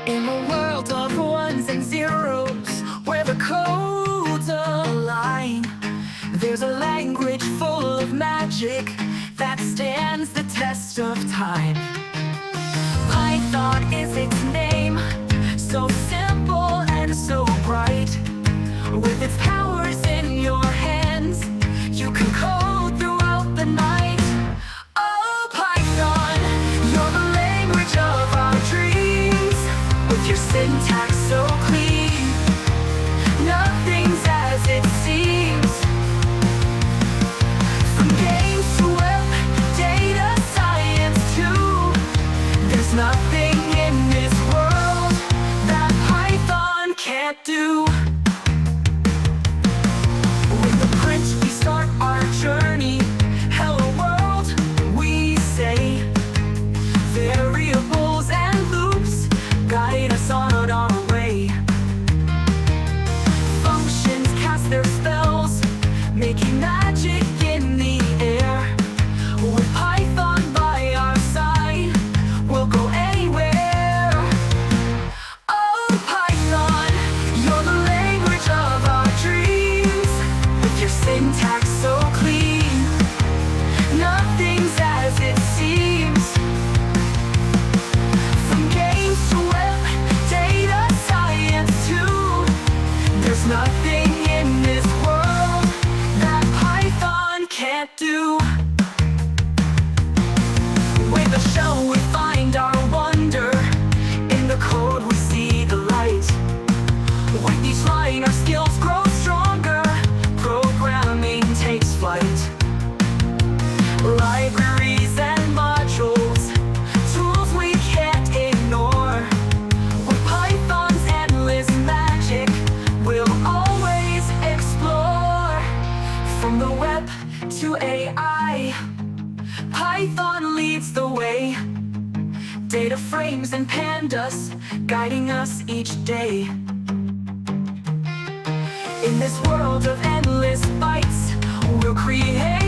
In a world of ones and zeros, where the codes align, there's a language full of magic that stands the test of time. Python is its name, so simple and so bright. With its powers in your hands, you can code throughout the night. Oh, Python, you're the language of our dreams. With your syntax so clean, nothing's as it seems. From games to web, data science too, there's nothing in this world that Python can't do. With the print we start our journey. Hello world, we say. Variables and loops guide us on our way. Functions cast their spells, making magic in the air. With Python by our side, we'll go anywhere. Oh, Python, you're the language of our dreams. With your syntax so clean, nothing's as it seems. From games to web, data science too, there's nothing in this world that Python can't do. With a shell we find our wonder, in the code we see the light. With each line our skills grow stronger, programming takes flight. Libraries and modules, tools we can't ignore. With Python's endless magic, we'll always explore. From the web to AI, Python leads the way. Data frames and pandas guiding us each day. In this world of endless bytes, we'll create